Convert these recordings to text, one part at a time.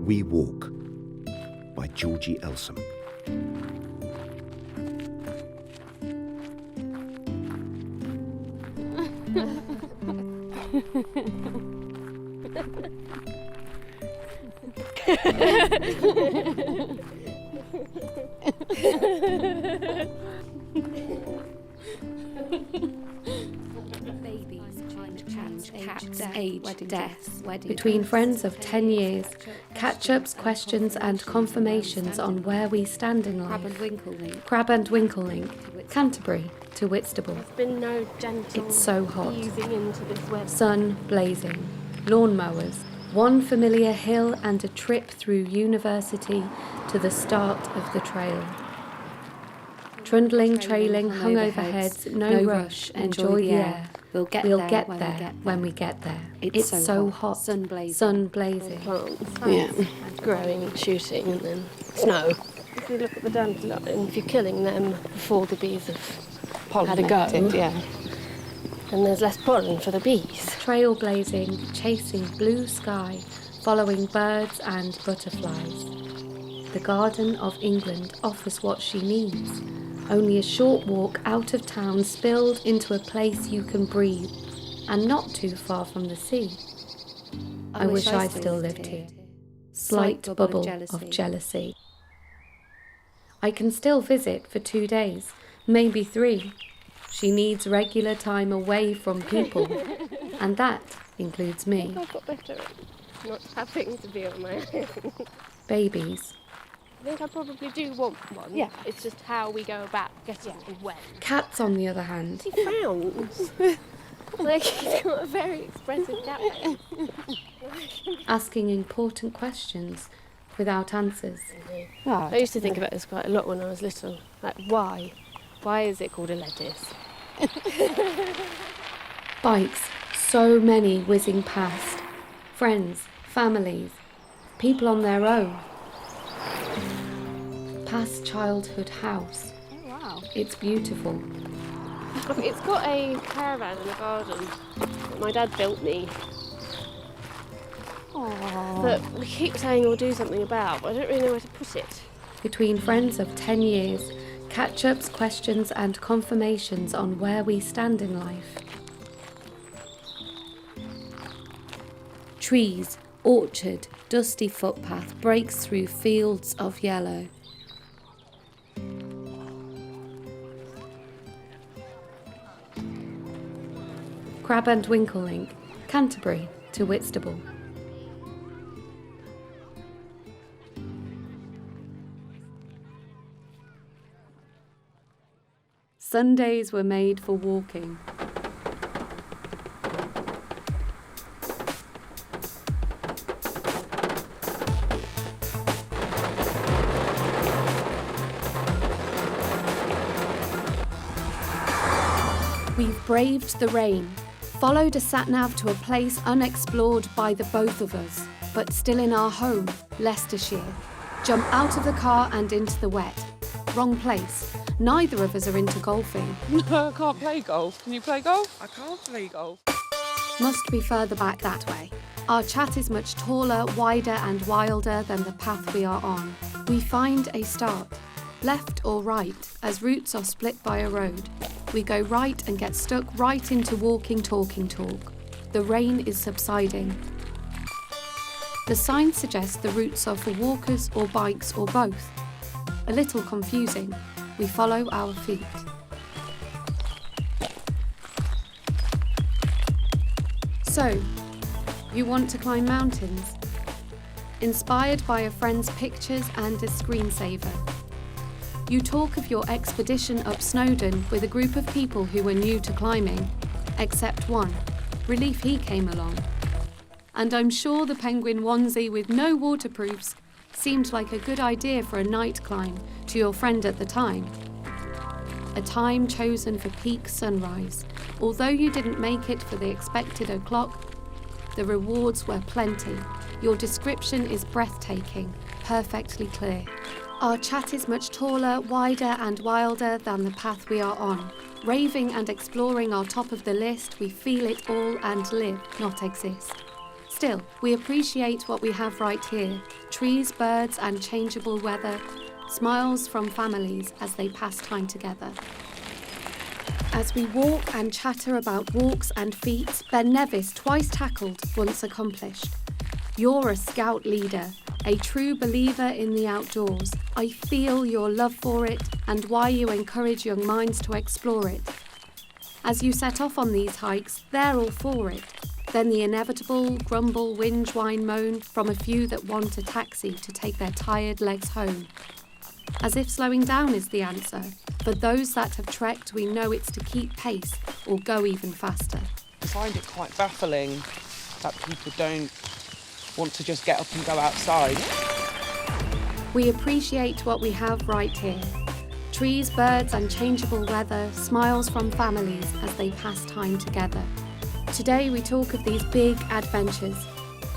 We Walk by Georgina Elsom. Age, death, between friends of 10 years, catch-ups, questions and confirmations on where we stand in life. Crab and Winkle Link, Canterbury to Whitstable. There's been no gentle It's so hot. easing into this weather. Sun blazing, lawnmowers, one familiar hill and a trip through university to the start of the trail. Trundling, trailing, hung overheads, no rush, enjoy the air. We'll get there when we get there. It's so hot, sun blazing. Plants, growing, shooting, and then snow. If you look at the dandelion, if you're killing them before the bees have had a go, and there's less pollen for the bees. Trailblazing, chasing blue sky, following birds and butterflies. The Garden of England offers what she needs. Only a short walk out of town, spilled into a place you can breathe, and not too far from the sea. I wish I still lived here. Slight bubble of jealousy. I can still visit for 2 days, maybe 3. She needs regular time away from people, and that includes me. I've got better at not having to be on my own. Babies. I think I probably do want one. Yeah. It's just how we go about getting them when. Cats, on the other hand. He frowns. Like, he's got a very expressive cat face. Asking important questions without answers. I used to think about this quite a lot when I was little. Like, why? Why is it called a lettuce? Bikes, so many whizzing past. Friends, families, people on their own. Past childhood house. Oh, wow. It's beautiful. It's got a caravan in the garden that my dad built me. Aww. That we keep saying we'll do something about, but I don't really know where to put it. Between friends of 10 years, catch-ups, questions and confirmations on where we stand in life. Trees, orchard, dusty footpath breaks through fields of yellow. Crab and Winkle Link, Canterbury to Whitstable. Sundays were made for walking. We've braved the rain, followed a sat-nav to a place unexplored by the both of us, but still in our home, Leicestershire. Jump out of the car and into the wet. Wrong place. Neither of us are into golfing. No, I can't play golf. Can you play golf? I can't play golf. Must be further back that way. Our chat is much taller, wider and wilder than the path we are on. We find a start. Left or right, as routes are split by a road. We go right and get stuck right into walking, talking talk. The rain is subsiding. The sign suggests the routes are for walkers or bikes or both. A little confusing. We follow our feet. So, you want to climb mountains? Inspired by a friend's pictures and a screensaver. You talk of your expedition up Snowdon with a group of people who were new to climbing, except one. Relief he came along. And I'm sure the penguin onesie with no waterproofs seemed like a good idea for a night climb to your friend at the time. A time chosen for peak sunrise. Although you didn't make it for the expected o'clock, the rewards were plenty. Your description is breathtaking, perfectly clear. Our chat is much taller, wider and wilder than the path we are on. Raving and exploring our top of the list, we feel it all and live, not exist. Still, we appreciate what we have right here. Trees, birds and changeable weather, smiles from families as they pass time together. As we walk and chatter about walks and feats, Ben Nevis twice tackled, once accomplished. You're a scout leader, a true believer in the outdoors. I feel your love for it and why you encourage young minds to explore it. As you set off on these hikes, they're all for it. Then the inevitable grumble, whinge, whine, moan from a few that want a taxi to take their tired legs home. As if slowing down is the answer. For those that have trekked, we know it's to keep pace or go even faster. I find it quite baffling that people don't want to just get up and go outside. We appreciate what we have right here. Trees, birds and changeable weather, smiles from families as they pass time together. Today we talk of these big adventures.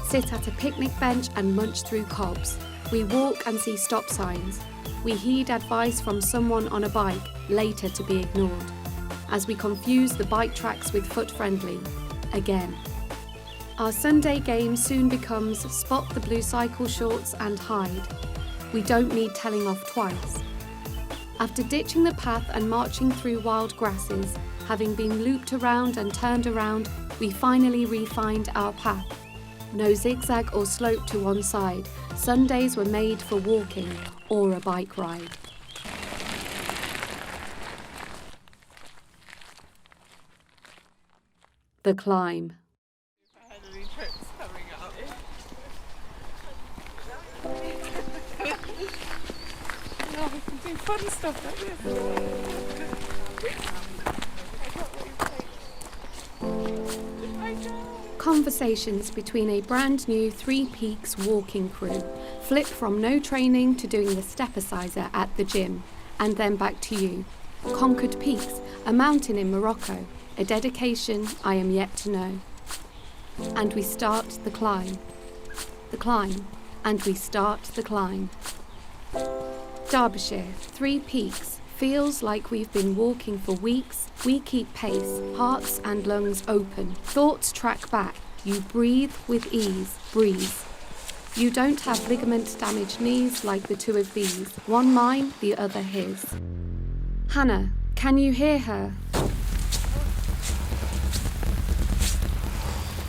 Sit at a picnic bench and munch through cobs. We walk and see stop signs. We heed advice from someone on a bike, later to be ignored. As we confuse the bike tracks with foot-friendly, again. Our Sunday game soon becomes spot the blue cycle shorts and hide. We don't need telling off twice. After ditching the path and marching through wild grasses, having been looped around and turned around, we finally refined our path. No zigzag or slope to one side. Sundays were made for walking or a bike ride. The climb. No, we can do fun stuff like this. Conversations between a brand new Three Peaks walking crew flip from no training to doing the step-asizer at the gym, and then back to you. Conquered Peaks, a mountain in Morocco, a dedication I am yet to know. And we start the climb. The climb. And we start the climb. Derbyshire, Three Peaks, feels like we've been walking for weeks. We keep pace, hearts and lungs open, thoughts track back. You breathe with ease, breathe. You don't have ligament-damaged knees like the two of these, one mine, the other his. Hannah, can you hear her?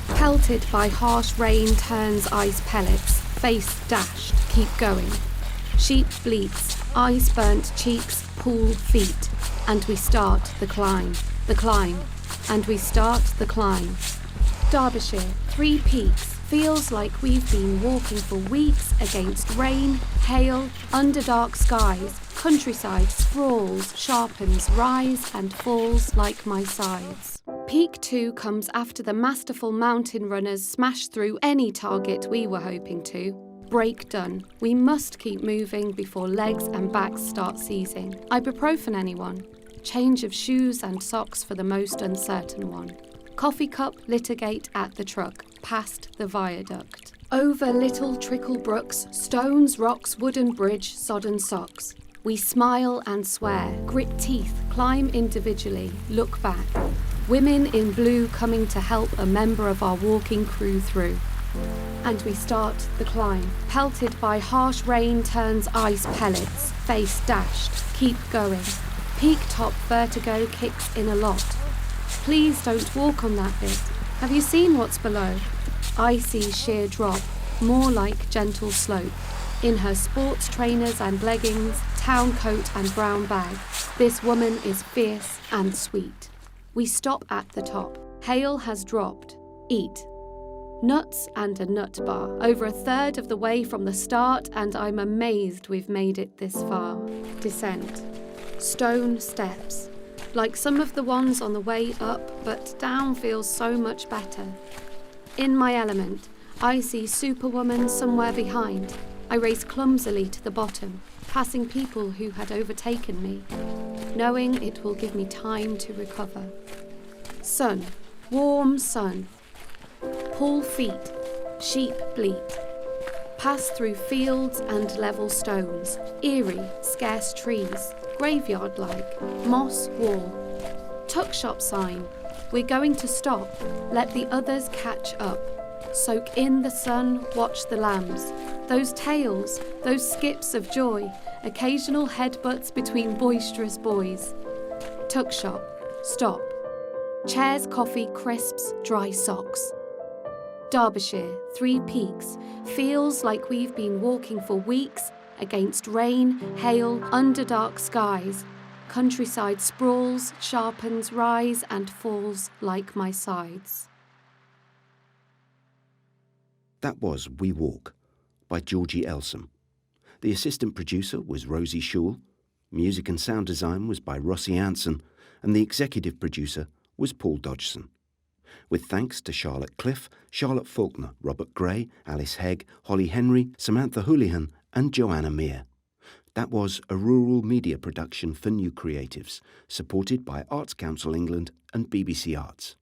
Pelted by harsh rain turns ice pellets, face dashed, keep going. Sheep bleats, ice burnt cheeks, pool feet, and we start the climb, and we start the climb. Derbyshire, Three Peaks, feels like we've been walking for weeks against rain, hail, under dark skies. Countryside sprawls, sharpens, rise and falls like my sides. Peak 2 comes after the masterful mountain runners smash through any target we were hoping to. Break done. We must keep moving before legs and backs start seizing. Ibuprofen, anyone? Change of shoes and socks for the most uncertain one. Coffee cup, litigate at the truck, past the viaduct. Over little trickle brooks, stones, rocks, wooden bridge, sodden socks. We smile and swear, grit teeth, climb individually, look back. Women in blue coming to help a member of our walking crew through. And we start the climb. Pelted by harsh rain turns ice pellets, face dashed, keep going. Peak top vertigo kicks in a lot. Please don't walk on that bit. Have you seen what's below? Icy sheer drop, more like gentle slope. In her sports trainers and leggings, town coat and brown bag, this woman is fierce and sweet. We stop at the top. Hail has dropped. Eat. Nuts and a nut bar. Over a third of the way from the start, and I'm amazed we've made it this far. Descent. Stone steps. Like some of the ones on the way up, but down feels so much better. In my element, I see Superwoman somewhere behind. I race clumsily to the bottom, passing people who had overtaken me, knowing it will give me time to recover. Sun. Warm sun. Pull feet. Sheep bleat. Pass through fields and level stones, eerie, scarce trees, graveyard-like, moss wall. Tuck shop sign. We're going to stop. Let the others catch up. Soak in the sun, watch the lambs. Those tales, those skips of joy, occasional headbutts between boisterous boys. Tuck shop, stop. Chairs, coffee, crisps, dry socks. Derbyshire, 3 Peaks, feels like we've been walking for weeks against rain, hail, under dark skies. Countryside sprawls, sharpens, rise and falls like my sides. That was We Walk by Georgina Elsom. The assistant producer was Rosie Schul, music and sound design was by Rossi Anson, and the executive producer was Paul Dodgson. With thanks to Charlotte Cliff, Charlotte Faulkner, Robert Gray, Alice Hegg, Holly Henry, Samantha Houlihan and Joanna Meir. That was a rural media production for new creatives, supported by Arts Council England and BBC Arts.